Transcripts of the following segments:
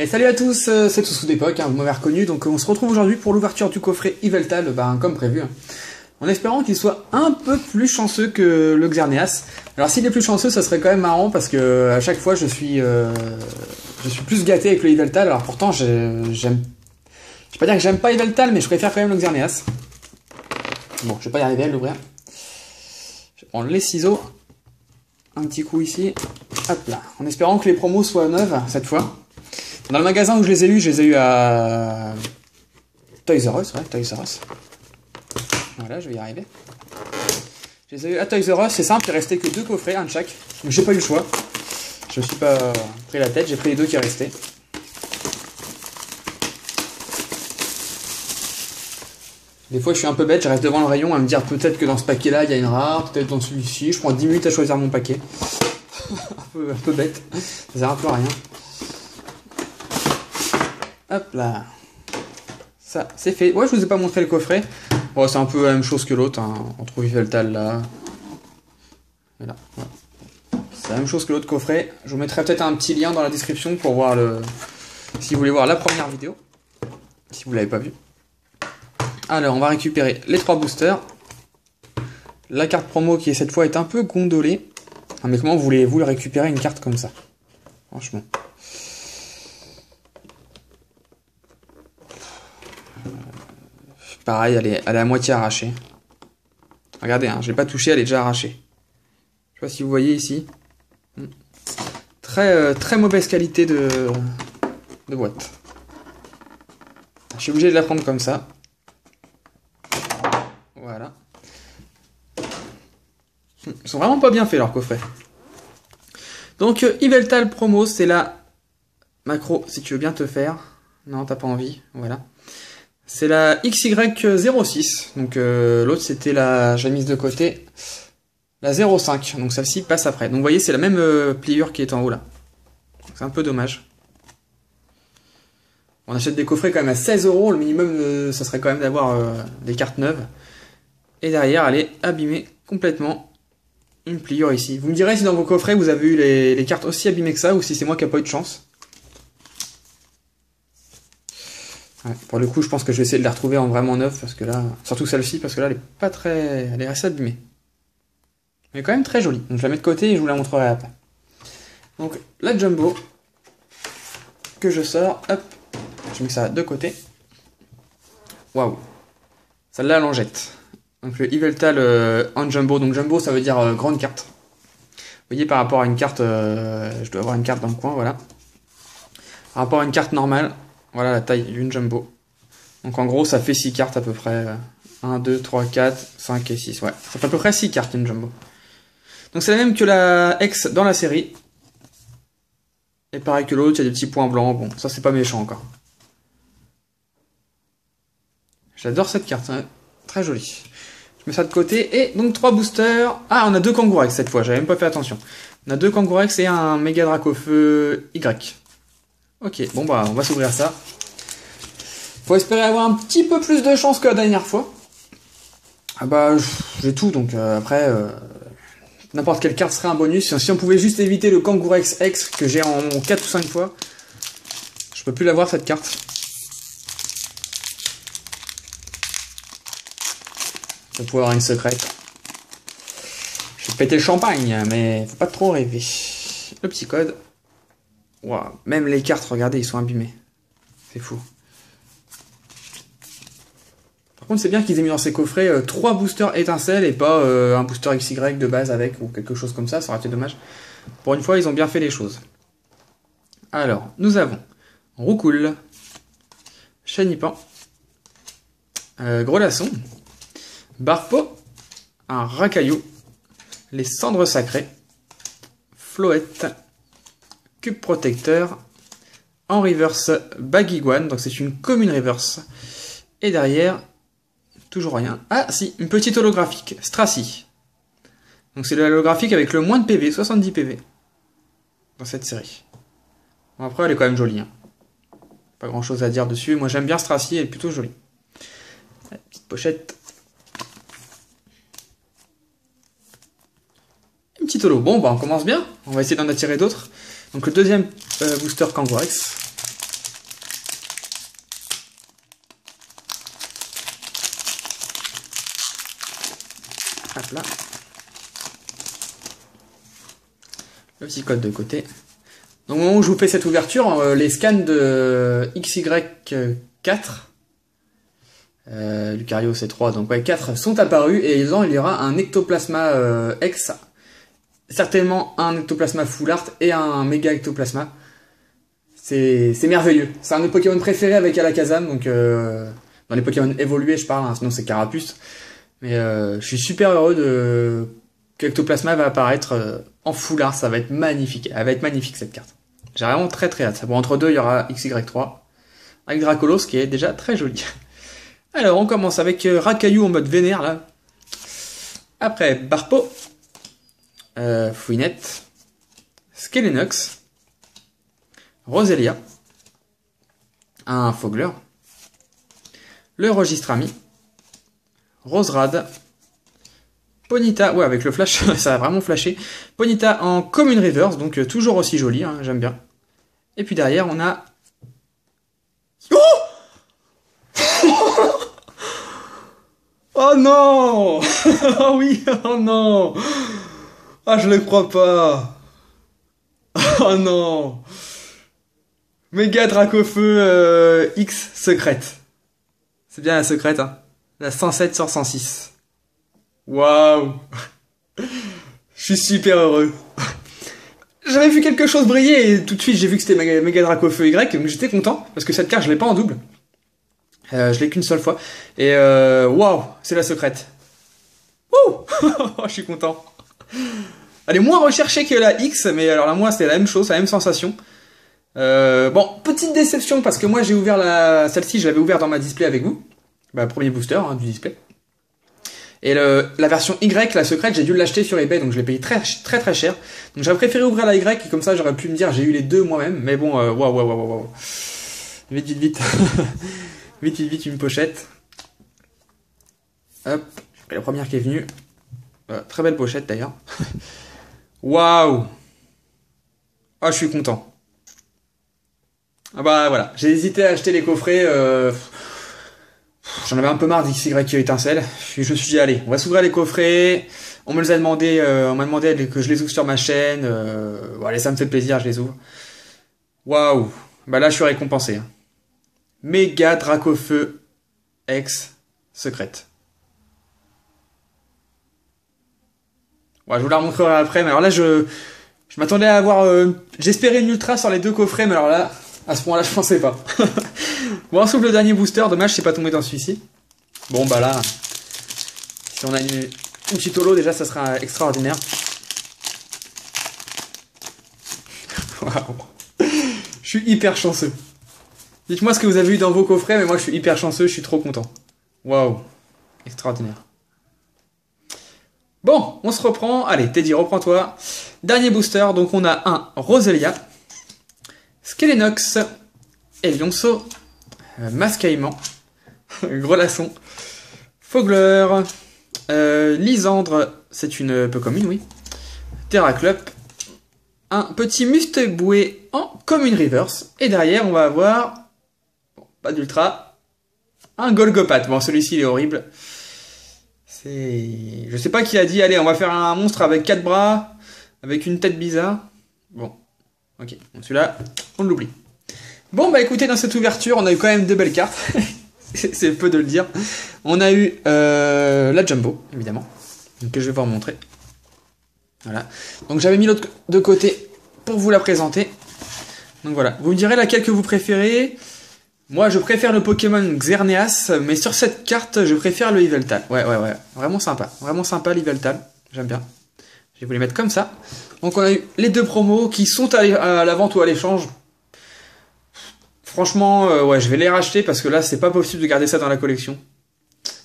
Et salut à tous, c'est Toussou d'époque, vous m'avez reconnu, donc on se retrouve aujourd'hui pour l'ouverture du coffret Yveltal, comme prévu, en espérant qu'il soit un peu plus chanceux que le Xerneas. Alors s'il est plus chanceux, ça serait quand même marrant, parce que à chaque fois je suis plus gâté avec le Yveltal, alors pourtant j'aime... Je vais pas dire que j'aime pas Yveltal, mais je préfère quand même le Xerneas. Bon, je vais pas y arriver à l'ouvrir. Je vais prendre les ciseaux, un petit coup ici, hop là, en espérant que les promos soient neuves cette fois. Dans le magasin où je les ai eus à Toys R Us, ouais, Toys R Us. Voilà, je vais y arriver. Je les ai eus à Toys R Us, c'est simple, il restait que 2 coffrets, un de chaque. Donc j'ai pas eu le choix. Je me suis pas pris la tête, j'ai pris les 2 qui restaient. Des fois je suis un peu bête, je reste devant le rayon à me dire peut-être que dans ce paquet là il y a une rare, peut-être dans celui-ci, je prends 10 minutes à choisir mon paquet. un peu bête, ça sert un peu à rien. Hop là, ça c'est fait. Ouais, je vous ai pas montré le coffret. Bon, c'est un peu la même chose que l'autre, hein. On trouve Yveltal là. Et là, voilà. C'est la même chose que l'autre coffret. Je vous mettrai peut-être un petit lien dans la description pour voir le... Si vous voulez voir la première vidéo. Si vous l'avez pas vue. Alors, on va récupérer les 3 boosters. La carte promo qui cette fois est un peu gondolée. Ah, mais comment voulez-vous récupérer une carte comme ça? Franchement. Pareil, elle est à moitié arrachée. Regardez, hein, je l'ai pas touchée, elle est déjà arrachée. Je sais pas si vous voyez ici. Très mauvaise qualité de boîte. Je suis obligé de la prendre comme ça. Voilà. Ils sont vraiment pas bien faits leurs coffrets. Donc Yveltal promo, c'est la macro, si tu veux bien te faire. Non, t'as pas envie, voilà. C'est la XY06, donc l'autre c'était la, j'ai mise de côté, la 05, donc celle-ci passe après. Donc vous voyez, c'est la même pliure qui est en haut là. C'est un peu dommage. On achète des coffrets quand même à 16 €, le minimum ça serait quand même d'avoir des cartes neuves. Et derrière, elle est abîmée complètement. Une pliure ici. Vous me direz si dans vos coffrets vous avez eu les cartes aussi abîmées que ça, ou si c'est moi qui n'ai pas eu de chance. Ouais, pour le coup, je pense que je vais essayer de les retrouver en vraiment neuf, parce que là, surtout celle-ci, parce que là, elle est pas très, elle est assez abîmée. Elle est quand même très jolie. Donc je la mets de côté et je vous la montrerai après. Donc la jumbo que je sors, hop, je mets ça de côté. Waouh, celle-là, elle en jette. Donc le Yveltal en jumbo. Donc jumbo, ça veut dire grande carte. Vous voyez, par rapport à une carte, je dois avoir une carte dans le coin, voilà. Par rapport à une carte normale. Voilà la taille d'une jumbo. Donc en gros, ça fait 6 cartes à peu près. 1, 2, 3, 4, 5 et 6. Ouais, ça fait à peu près 6 cartes une jumbo. Donc c'est la même que la X dans la série. Et pareil que l'autre, il y a des petits points blancs. Bon, ça c'est pas méchant encore. J'adore cette carte, hein. Très jolie. Je mets ça de côté. Et donc 3 boosters. Ah, on a 2 Kangourex cette fois, j'avais même pas fait attention. On a 2 Kangourex et un méga Dracofeu Y. Ok, bon bah on va s'ouvrir ça. Faut espérer avoir un petit peu plus de chance que la dernière fois. Ah bah j'ai tout, donc après n'importe quelle carte serait un bonus. Si on pouvait juste éviter le Kangourex X que j'ai en 4 ou 5 fois, je peux plus l'avoir cette carte. Je vais pouvoir avoir une secrète. Je vais péter le champagne, mais faut pas trop rêver. Le petit code. Wow. Même les cartes, regardez, ils sont abîmés. C'est fou. Par contre, c'est bien qu'ils aient mis dans ces coffrets 3 boosters étincelles et pas un booster XY de base avec ou quelque chose comme ça. Ça aurait été dommage. Pour une fois, ils ont bien fait les choses. Alors, nous avons Roucoule, Chenipan, Grelasson, Barpo, un Racaillou, les Cendres Sacrées, Floette, Cube Protecteur, en reverse Bagiguan, donc c'est une commune reverse. Et derrière, toujours rien. Ah si, une petite holographique, Stracy. Donc c'est l'holographique avec le moins de PV, 70 PV. Dans cette série. Bon, après elle est quand même jolie. Hein. Pas grand chose à dire dessus. Moi j'aime bien Stracy, elle est plutôt jolie. La petite pochette. Une petite holo. Bon bah on commence bien. On va essayer d'en attirer d'autres. Donc le deuxième booster Kangourex. Hop là. Le petit code de côté. Donc au moment où je vous fais cette ouverture, les scans de XY4, Lucario C3, donc ouais, 4 sont apparus et il y aura un ectoplasma X, certainement un ectoplasma full art et un méga ectoplasma. C'est merveilleux. C'est un de mes Pokémon préférés avec Alakazam, donc dans les Pokémon évolués je parle, hein, sinon c'est Carapuce. Mais je suis super heureux que l'ectoplasma va apparaître en full art, ça va être magnifique. Elle va être magnifique cette carte. J'ai vraiment très très hâte. Bon, entre deux, il y aura XY3 avec Dracolos qui est déjà très joli. Alors, on commence avec Rakayu en mode vénère là. Après, Barpo, Fouinette, Skelenox, Roselia, un Fogler, le Registrami, Roserade, Ponyta, ouais avec le flash, ça a vraiment flashé, Ponyta en Commune Reverse, donc toujours aussi joli, hein, j'aime bien. Et puis derrière on a... Oh oh non. Oh oui, oh non. Ah je le crois pas. Oh non. Méga Dracofeu X secrète. C'est bien la secrète, hein. La 107 sur 106. Waouh. Je suis super heureux. J'avais vu quelque chose briller et tout de suite j'ai vu que c'était Méga Dracofeu Y, donc j'étais content parce que cette carte je l'ai pas en double. Je l'ai qu'une seule fois. Et waouh, c'est la secrète. Wouh. Je suis content. Elle est moins recherchée que la X, mais alors là moi c'était la même chose, la même sensation. Bon, petite déception parce que moi j'ai ouvert celle-ci, je l'avais ouvert dans ma display avec vous. Bah, premier booster hein, du display. Et la version Y, la secrète, j'ai dû l'acheter sur eBay, donc je l'ai payé très très cher. Donc j'aurais préféré ouvrir la Y, comme ça j'aurais pu me dire j'ai eu les deux moi-même. Mais bon, waouh. Vite. vite, une pochette. Hop, j'ai pris la première qui est venue. Très belle pochette d'ailleurs. Waouh. Ah, je suis content. Ah bah voilà, j'ai hésité à acheter les coffrets. J'en avais un peu marre d'XY étincelle. Je me suis dit allez, on va s'ouvrir les coffrets. On me les a demandé, on m'a demandé que je les ouvre sur ma chaîne. Bon, allez, ça me fait plaisir, je les ouvre. Waouh. Bah là, je suis récompensé. Hein. Méga Dracofeu X secrète. Ouais, je vous la remontrerai après, mais alors là, je m'attendais à avoir... J'espérais une ultra sur les deux coffrets, mais alors là, à ce point-là, je pensais pas. Bon, on s'ouvre le dernier booster, dommage, c'est pas tombé dans celui-ci. Bon, bah là, si on a une petite holo, déjà, ça sera extraordinaire. Waouh. Je suis hyper chanceux. Dites-moi ce que vous avez eu dans vos coffrets, mais moi, je suis hyper chanceux, je suis trop content. Waouh. Extraordinaire. Bon, on se reprend. Allez, Teddy, reprends-toi. Dernier booster, donc on a un Roselia, Skelenox, Elionso, Mascaïman, Grelasson, Fogler, Lysandre, c'est une peu commune, oui, Terraclop, un petit Musteboué en Commune Reverse, et derrière on va avoir, bon, pas d'ultra, un Golgopath. Bon, celui-ci il est horrible. Je sais pas qui a dit, allez, on va faire un monstre avec 4 bras, avec une tête bizarre. Bon, ok, donc celui-là, on l'oublie. Bon, bah écoutez, dans cette ouverture, on a eu quand même 2 belles cartes. C'est peu de le dire. On a eu la Jumbo, évidemment, que je vais vous remontrer. Voilà. Donc j'avais mis l'autre de côté pour vous la présenter. Donc voilà, vous me direz laquelle que vous préférez. Moi, je préfère le Pokémon Xerneas, mais sur cette carte, je préfère le Yveltal. Ouais. Vraiment sympa l'Yveltal. J'aime bien. Je vais vous les mettre comme ça. Donc, on a eu les deux promos qui sont à la vente ou à l'échange. Franchement, ouais, je vais les racheter parce que là, c'est pas possible de garder ça dans la collection.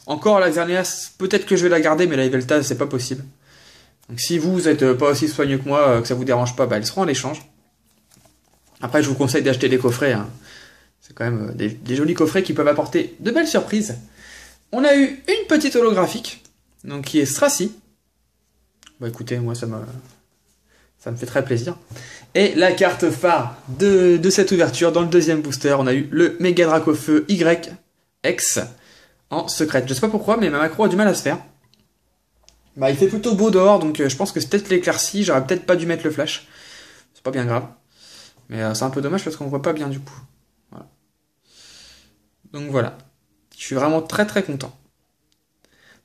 Encore la Xerneas, peut-être que je vais la garder, mais la Yveltal, c'est pas possible. Donc, si vous êtes pas aussi soigneux que moi, que ça vous dérange pas, bah, elles seront à l'échange. Après, je vous conseille d'acheter des coffrets, hein. C'est quand même des jolis coffrets qui peuvent apporter de belles surprises. On a eu une petite holographique, donc qui est Stracy. Bon écoutez, moi ça me fait très plaisir. Et la carte phare de cette ouverture, dans le deuxième booster, on a eu le Méga Dracofeu YX en secrète. Je sais pas pourquoi, mais ma macro a du mal à se faire. Bah, il fait plutôt beau dehors, donc je pense que c'est peut-être l'éclaircie. J'aurais peut-être pas dû mettre le flash. C'est pas bien grave. Mais c'est un peu dommage parce qu'on voit pas bien du coup. Voilà. Donc voilà. Je suis vraiment très très content.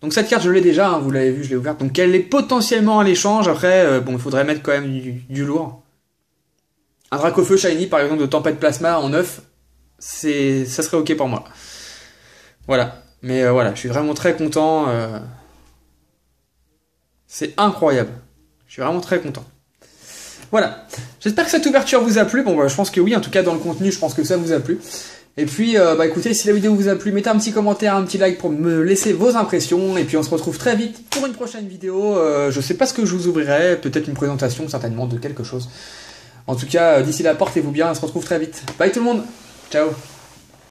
Donc cette carte, je l'ai déjà, hein, vous l'avez vu, je l'ai ouverte. Donc elle est potentiellement à l'échange. Après, bon, il faudrait mettre quand même du lourd. Un Dracofeu Shiny, par exemple, de Tempête Plasma en 9, ça serait ok pour moi. Voilà. Mais voilà, je suis vraiment très content. C'est incroyable. Je suis vraiment très content. Voilà. J'espère que cette ouverture vous a plu. Bon, bah, je pense que oui. En tout cas, dans le contenu, je pense que ça vous a plu. Et puis, bah écoutez, si la vidéo vous a plu, mettez un petit commentaire, un petit like pour me laisser vos impressions. Et puis, on se retrouve très vite pour une prochaine vidéo. Je sais pas ce que je vous ouvrirai. Peut-être une présentation, certainement, de quelque chose. En tout cas, d'ici là, portez-vous bien. On se retrouve très vite. Bye tout le monde. Ciao.